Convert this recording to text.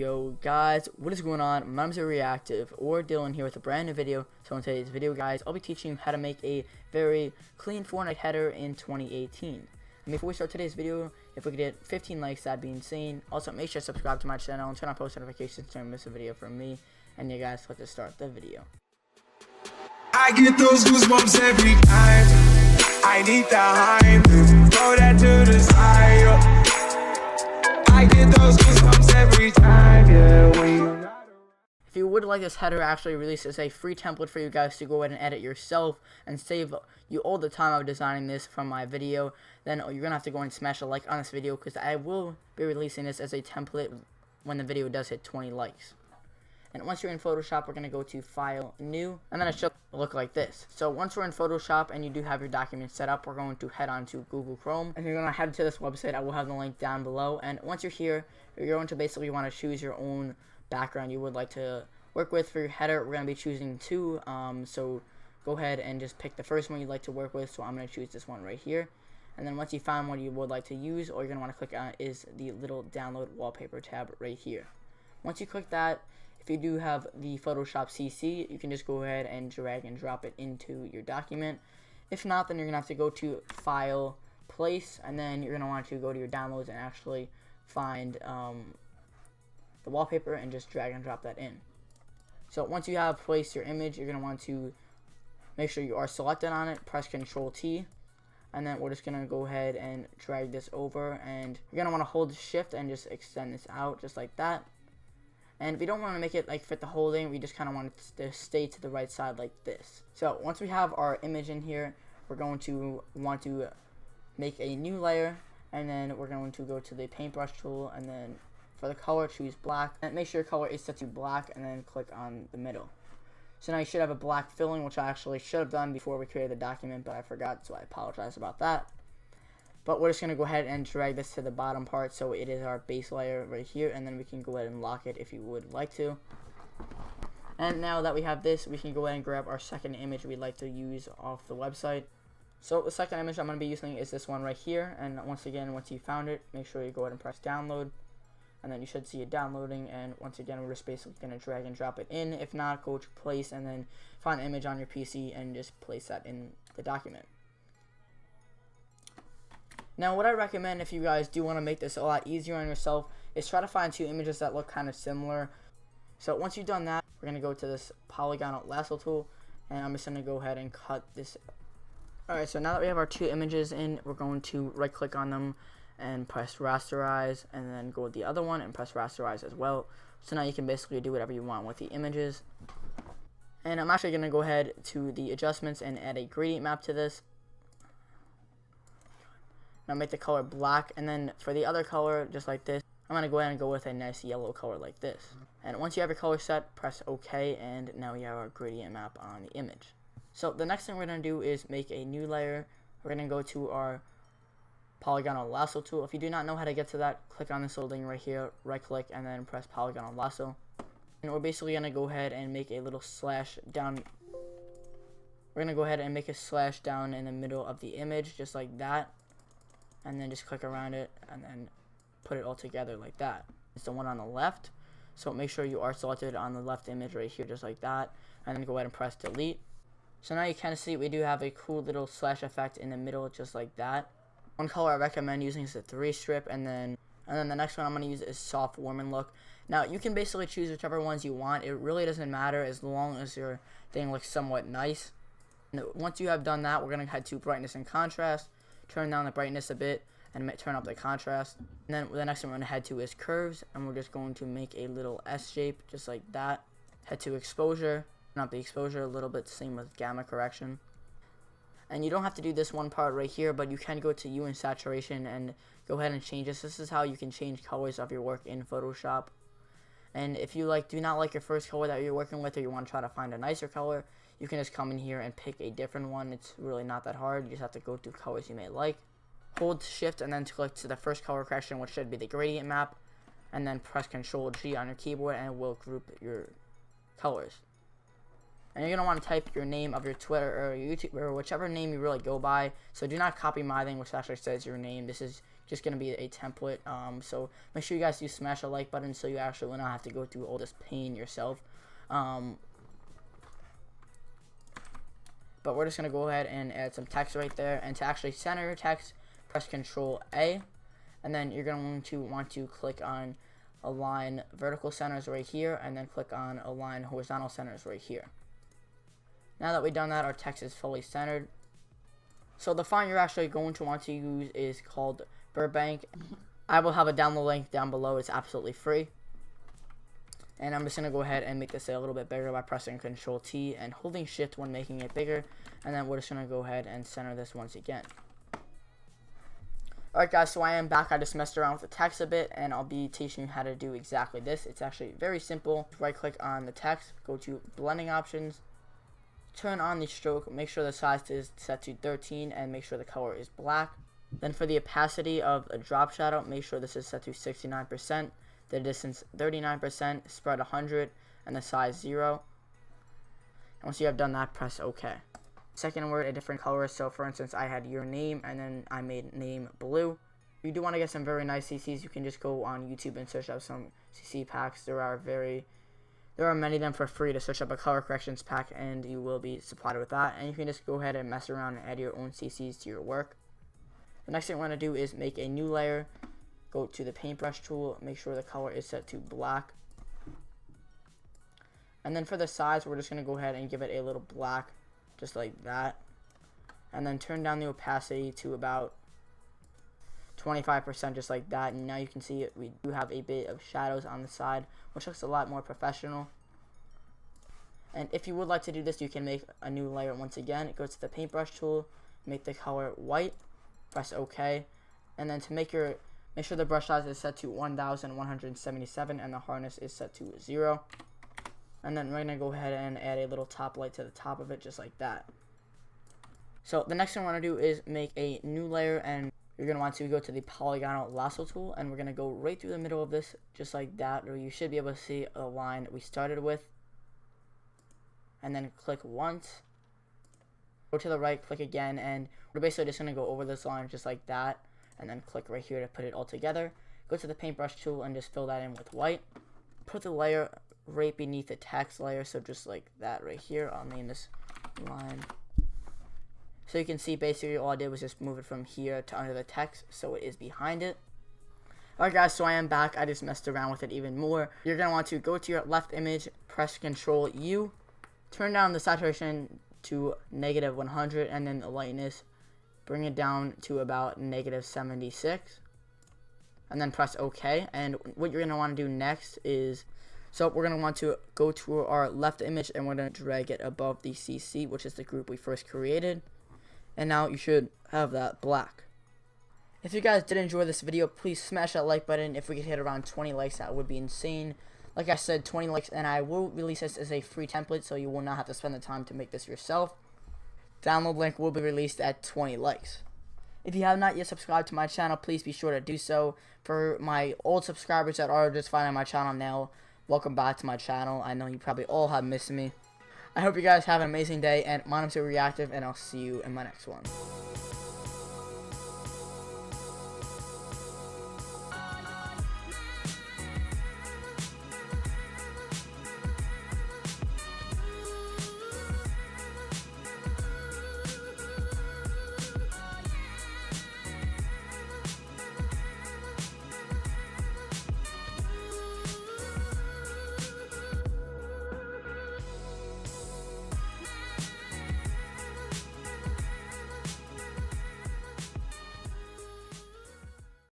Yo guys, what is going on? My name is Areactive, or Dylan here with a brand new video. So in today's video guys, I'll be teaching you how to make a very clean Fortnite header in 2018. And before we start today's video, if we could get 15 likes, that'd be insane. Also, make sure to subscribe to my channel and turn on post notifications so you don't miss a video from me. And yeah guys, let's just start the video. I get those goosebumps every time. I need the hype. Throw that to the side. I get those goosebumps every time, yeah, when you're not around. If you would like this header actually released as a free template for you guys to go ahead and edit yourself and save you all the time of designing this from my video, then you're going to have to go and smash a like on this video because I will be releasing this as a template when the video does hit 20 likes. And once you're in Photoshop, we're going to go to File, New, and then it should look like this. So once we're in Photoshop and you do have your document set up, we're going to head on to Google Chrome. And you're going to head to this website. I will have the link down below. And once you're here, you're going to basically want to choose your own background you would like to work with for your header. We're going to be choosing two. So go ahead and just pick the first one you'd like to work with. So I'm going to choose this one right here. And then once you find one you would like to use, all you're going to want to click on is the little download wallpaper tab right here. Once you click that, if you do have the Photoshop CC, you can just go ahead and drag and drop it into your document. If not, then you're going to have to go to File, Place, and then you're going to want to go to your downloads and actually find the wallpaper and just drag and drop that in. So once you have placed your image, you're going to want to make sure you are selected on it, press Ctrl T, and then we're just going to go ahead and drag this over, and you're going to want to hold Shift and just extend this out just like that. And if you don't want to make it like fit the whole thing, we just kind of want it to stay to the right side like this. So once we have our image in here, we're going to want to make a new layer, and then we're going to go to the paintbrush tool, and then for the color choose black, and make sure your color is set to black, and then click on the middle. So now you should have a black filling, which I actually should have done before we created the document, but I forgot, so I apologize about that. But we're just going to go ahead and drag this to the bottom part so it is our base layer right here, and then we can go ahead and lock it if you would like to. And now that we have this, we can go ahead and grab our second image we'd like to use off the website. So the second image I'm going to be using is this one right here, and once again, once you found it, make sure you go ahead and press download, and then you should see it downloading. And once again, we're just basically going to drag and drop it in. If not, go to place and then find the image on your PC and just place that in the document. Now what I recommend if you guys do want to make this a lot easier on yourself is try to find two images that look kind of similar. So once you've done that, we're going to go to this polygonal lasso tool, and I'm just going to go ahead and cut this. Alright, so now that we have our two images in, we're going to right click on them and press rasterize, and then go with the other one and press rasterize as well. So now you can basically do whatever you want with the images. And I'm actually going to go ahead to the adjustments and add a gradient map to this. Now make the color black, and then for the other color, just like this, I'm going to go ahead and go with a nice yellow color like this. And once you have your color set, press OK, and now we have our gradient map on the image. So the next thing we're going to do is make a new layer. We're going to go to our polygonal lasso tool. If you do not know how to get to that, click on this little thing right here, right click, and then press polygonal lasso. And we're basically going to go ahead and make a little slash down. We're going to go ahead and make a slash down in the middle of the image, just like that. And then just click around it and then put it all together like that. It's the one on the left, so make sure you are selected on the left image right here just like that, and then go ahead and press delete. So now you kind of see we do have a cool little slash effect in the middle just like that. One color I recommend using is the 3 strip, and then the next one I'm going to use is soft warm and look. Now you can basically choose whichever ones you want. It really doesn't matter as long as your thing looks somewhat nice. And once you have done that, we're going to head to brightness and contrast. Turn down the brightness a bit and turn up the contrast. And then the next one we're going to head to is curves, and we're just going to make a little S shape just like that. Head to exposure, not the exposure a little bit, same with gamma correction. And you don't have to do this one part right here, but you can go to hue and saturation and go ahead and change this. This is how you can change colors of your work in Photoshop. And if you do not like your first color that you're working with, or you want to try to find a nicer color, you can just come in here and pick a different one. It's really not that hard. You just have to go to colors you may like. Hold shift and then click to the first color correction, which should be the gradient map, and then press Ctrl G on your keyboard and it will group your colors. And you're going to want to type your name of your Twitter or YouTube or whichever name you really go by. So do not copy my thing, which actually says your name. This is just going to be a template. So make sure you guys do smash a like button so you actually will not have to go through all this pain yourself. But we're just going to go ahead and add some text right there. And to actually center your text, press Control A. And then you're going to want to click on Align Vertical Centers right here. And then click on Align Horizontal Centers right here. Now that we've done that, our text is fully centered. So the font you're actually going to want to use is called Burbank. I will have a download link down below. It's absolutely free. And I'm just going to go ahead and make this a little bit bigger by pressing Control T and holding Shift when making it bigger. And then we're just going to go ahead and center this once again. Alright guys, so I am back. I just messed around with the text a bit, and I'll be teaching you how to do exactly this. It's actually very simple. Right click on the text, go to Blending Options, turn on the stroke, make sure the size is set to 13, and make sure the color is black. Then for the opacity of a drop shadow, make sure this is set to 69%, the distance 39%, spread 100, and the size 0. And once you have done that, press OK. Second word, a different color. So for instance, I had your name, and then I made name blue. If you do want to get some very nice CCs, you can just go on YouTube and search up some CC packs. There are many of them for free to search up a color corrections pack, and you will be supplied with that. And you can just go ahead and mess around and add your own CCs to your work. The next thing we're going to do is make a new layer. Go to the paintbrush tool, make sure the color is set to black. And then for the size, we're just going to go ahead and give it a little black, just like that. And then turn down the opacity to about 25%, just like that. And now you can see we do have a bit of shadows on the side, which looks a lot more professional. And if you would like to do this, you can make a new layer once again. Go to the paintbrush tool, make the color white, press OK. And then to make sure the brush size is set to 1177 and the hardness is set to 0. And then we're going to go ahead and add a little top light to the top of it, just like that. So the next thing we're going to do is make a new layer, and you're going to want to go to the polygonal lasso tool, and we're going to go right through the middle of this, just like that, where you should be able to see a line we started with. And then click once. Go to the right, click again, and we're basically just going to go over this line just like that. And then click right here to put it all together. Go to the paintbrush tool and just fill that in with white. Put the layer right beneath the text layer, so just like that right here. I'll name this line. So you can see basically all I did was just move it from here to under the text, so it is behind it. Alright guys, so I am back. I just messed around with it even more. You're going to want to go to your left image, press Control U, turn down the saturation to -100, and then the lightness, bring it down to about -76, and then press OK. And what you're going to want to do next is, so we're going to want to go to our left image, and we're going to drag it above the CC, which is the group we first created. And now you should have that black. If you guys did enjoy this video, please smash that like button. If we could hit around 20 likes, that would be insane. Like I said, 20 likes, and I will release this as a free template, so you will not have to spend the time to make this yourself. Download link will be released at 20 likes. If you have not yet subscribed to my channel, please be sure to do so. For my old subscribers that are just finding my channel now, welcome back to my channel. I know you probably all have missed me. I hope you guys have an amazing day, and my name's Areactive, and I'll see you in my next one.